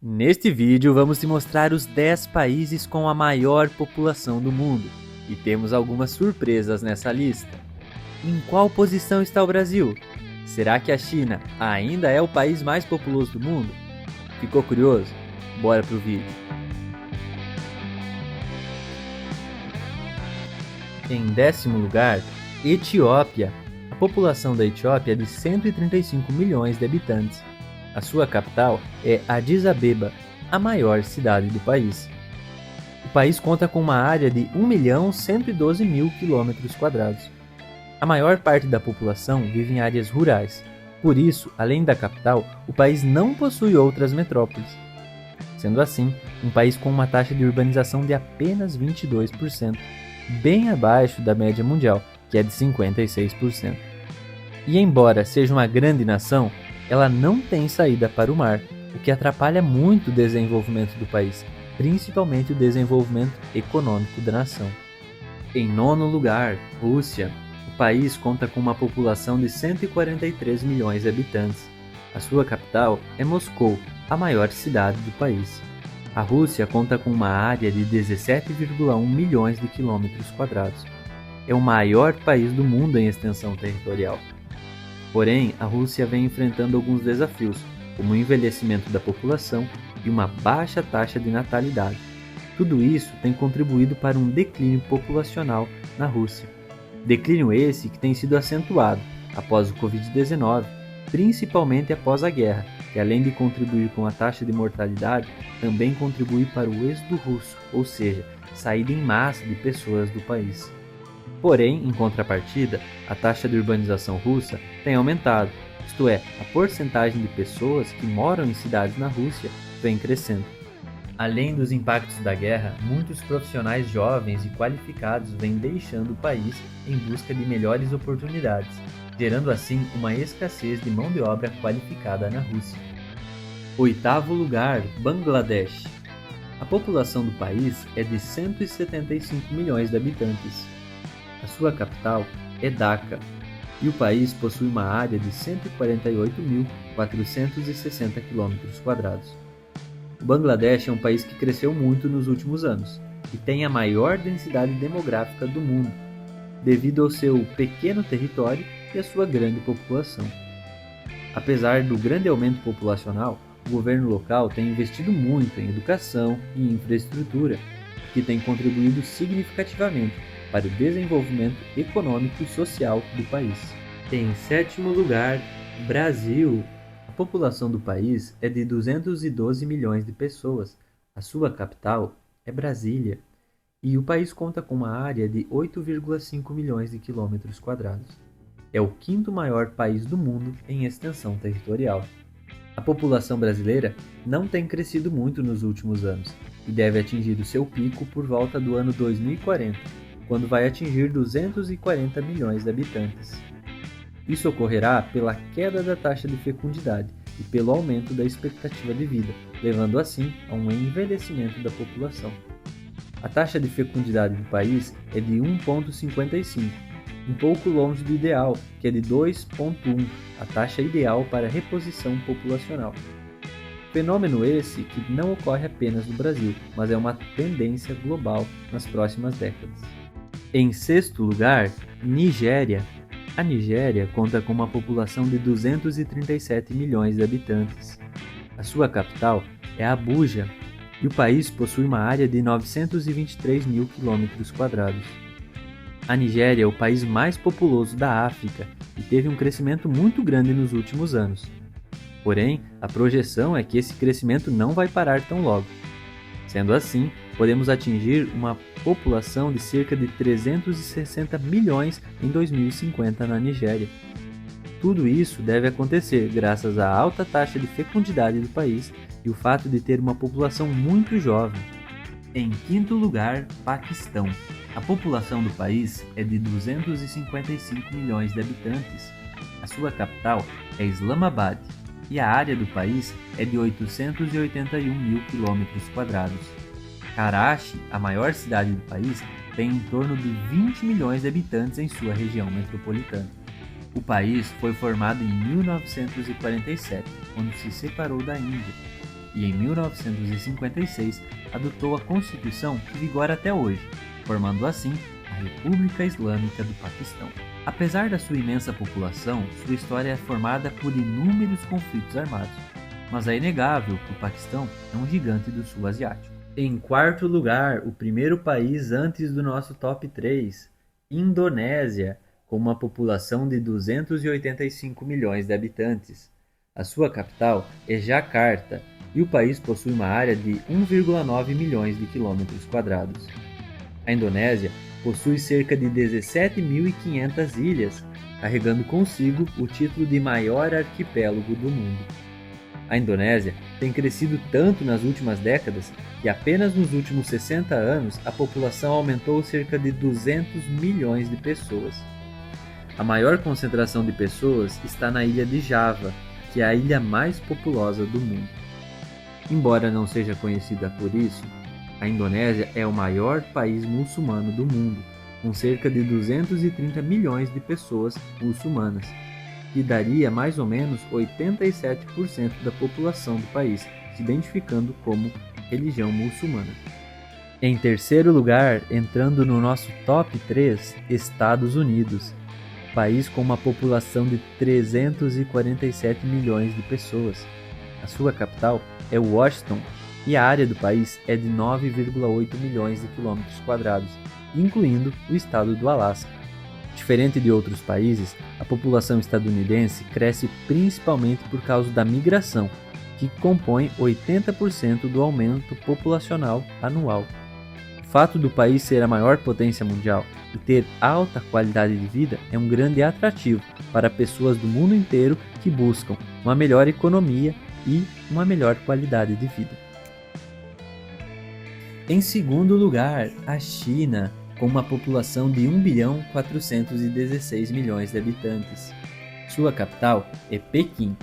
Neste vídeo vamos te mostrar os 10 países com a maior população do mundo e temos algumas surpresas nessa lista. Em qual posição está o Brasil? Será que a China ainda é o país mais populoso do mundo? Ficou curioso? Bora pro vídeo. Em 10º lugar, Etiópia. A população da Etiópia é de 135 milhões de habitantes. A sua capital é Addis Abeba, a maior cidade do país. O país conta com uma área de 1.112.000 km². A maior parte da população vive em áreas rurais. Por isso, além da capital, o país não possui outras metrópoles. Sendo assim, um país com uma taxa de urbanização de apenas 22%, bem abaixo da média mundial, que é de 56%. E embora seja uma grande nação, ela não tem saída para o mar, o que atrapalha muito o desenvolvimento do país, principalmente o desenvolvimento econômico da nação. Em 9º lugar, Rússia. O país conta com uma população de 143 milhões de habitantes. A sua capital é Moscou, a maior cidade do país. A Rússia conta com uma área de 17,1 milhões de quilômetros quadrados. É o maior país do mundo em extensão territorial. Porém, a Rússia vem enfrentando alguns desafios, como o envelhecimento da população e uma baixa taxa de natalidade. Tudo isso tem contribuído para um declínio populacional na Rússia. Declínio esse que tem sido acentuado após o Covid-19, principalmente após a guerra, que além de contribuir com a taxa de mortalidade, também contribui para o êxodo russo, ou seja, saída em massa de pessoas do país. Porém, em contrapartida, a taxa de urbanização russa tem aumentado, isto é, a porcentagem de pessoas que moram em cidades na Rússia vem crescendo. Além dos impactos da guerra, muitos profissionais jovens e qualificados vêm deixando o país em busca de melhores oportunidades, gerando assim uma escassez de mão de obra qualificada na Rússia. 8º lugar, Bangladesh. A população do país é de 175 milhões de habitantes. A sua capital é Dhaka, e o país possui uma área de 148.460 km². O Bangladesh é um país que cresceu muito nos últimos anos e tem a maior densidade demográfica do mundo, devido ao seu pequeno território e à sua grande população. Apesar do grande aumento populacional, o governo local tem investido muito em educação e infraestrutura, que tem contribuído significativamente para o desenvolvimento econômico e social do país. Em 7º lugar, Brasil. A população do país é de 212 milhões de pessoas. A sua capital é Brasília. E o país conta com uma área de 8,5 milhões de km². É o 5º maior país do mundo em extensão territorial. A população brasileira não tem crescido muito nos últimos anos e deve atingir o seu pico por volta do ano 2040, quando vai atingir 240 milhões de habitantes. Isso ocorrerá pela queda da taxa de fecundidade e pelo aumento da expectativa de vida, levando assim a um envelhecimento da população. A taxa de fecundidade do país é de 1,55, um pouco longe do ideal, que é de 2,1, a taxa ideal para reposição populacional. Fenômeno esse que não ocorre apenas no Brasil, mas é uma tendência global nas próximas décadas. Em 6º lugar, Nigéria. A Nigéria conta com uma população de 237 milhões de habitantes. A sua capital é Abuja e o país possui uma área de 923 mil km². A Nigéria é o país mais populoso da África e teve um crescimento muito grande nos últimos anos. Porém, a projeção é que esse crescimento não vai parar tão logo. Sendo assim, podemos atingir uma população de cerca de 360 milhões em 2050 na Nigéria. Tudo isso deve acontecer graças à alta taxa de fecundidade do país e o fato de ter uma população muito jovem. Em 5º lugar, Paquistão. A população do país é de 255 milhões de habitantes. A sua capital é Islamabad e a área do país é de 881 mil km². Karachi, a maior cidade do país, tem em torno de 20 milhões de habitantes em sua região metropolitana. O país foi formado em 1947, quando se separou da Índia. e em 1956 adotou a Constituição que vigora até hoje, formando assim a República Islâmica do Paquistão. Apesar da sua imensa população, sua história é formada por inúmeros conflitos armados, mas é inegável que o Paquistão é um gigante do sul asiático. Em quarto lugar, o primeiro país antes do nosso top 3, Indonésia, com uma população de 285 milhões de habitantes. A sua capital é Jakarta e o país possui uma área de 1,9 milhões de quilômetros quadrados. A Indonésia possui cerca de 17.500 ilhas, carregando consigo o título de maior arquipélago do mundo. A Indonésia tem crescido tanto nas últimas décadas que apenas nos últimos 60 anos a população aumentou cerca de 200 milhões de pessoas. A maior concentração de pessoas está na ilha de Java, que é a ilha mais populosa do mundo. Embora não seja conhecida por isso, a Indonésia é o maior país muçulmano do mundo, com cerca de 230 milhões de pessoas muçulmanas, que daria mais ou menos 87% da população do país se identificando como religião muçulmana. Em terceiro lugar, entrando no nosso top 3, Estados Unidos, país com uma população de 347 milhões de pessoas. A sua capital é Washington e a área do país é de 9,8 milhões de quilômetros quadrados, incluindo o estado do Alasca. Diferente de outros países, a população estadunidense cresce principalmente por causa da migração, que compõe 80% do aumento populacional anual. O fato do país ser a maior potência mundial e ter alta qualidade de vida é um grande atrativo para pessoas do mundo inteiro que buscam uma melhor economia e uma melhor qualidade de vida. Em segundo lugar, a China, com uma população de 1.416 milhões de habitantes. Sua capital é Pequim,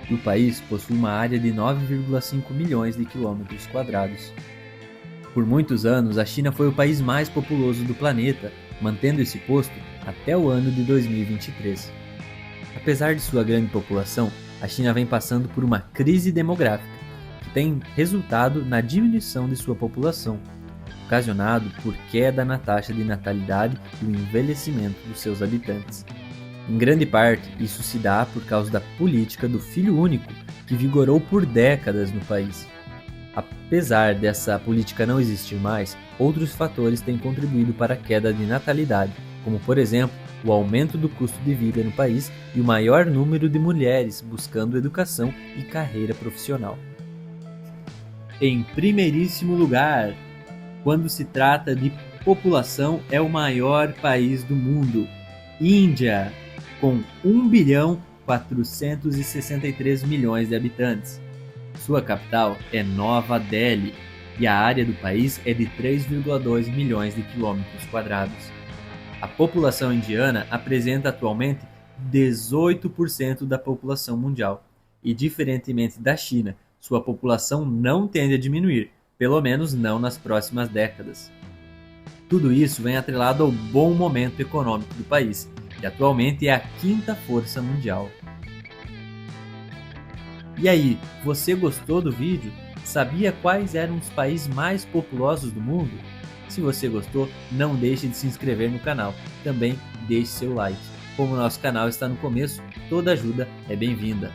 e o país possui uma área de 9,5 milhões de quilômetros quadrados. Por muitos anos, a China foi o país mais populoso do planeta, mantendo esse posto até o ano de 2023. Apesar de sua grande população, a China vem passando por uma crise demográfica, que tem resultado na diminuição de sua população, ocasionado por queda na taxa de natalidade e o envelhecimento dos seus habitantes. Em grande parte, isso se dá por causa da política do filho único, que vigorou por décadas no país. Apesar dessa política não existir mais, outros fatores têm contribuído para a queda de natalidade, como por exemplo, o aumento do custo de vida no país e o maior número de mulheres buscando educação e carreira profissional. Em primeiríssimo lugar, quando se trata de população, é o maior país do mundo, Índia, com 1.463 milhões de habitantes. Sua capital é Nova Delhi e a área do país é de 3,2 milhões de quilômetros quadrados. A população indiana apresenta atualmente 18% da população mundial e, diferentemente da China, sua população não tende a diminuir, pelo menos não nas próximas décadas. Tudo isso vem atrelado ao bom momento econômico do país, que atualmente é a quinta força mundial. E aí, você gostou do vídeo? Sabia quais eram os países mais populosos do mundo? Se você gostou, não deixe de se inscrever no canal. Também deixe seu like. Como o nosso canal está no começo, toda ajuda é bem-vinda.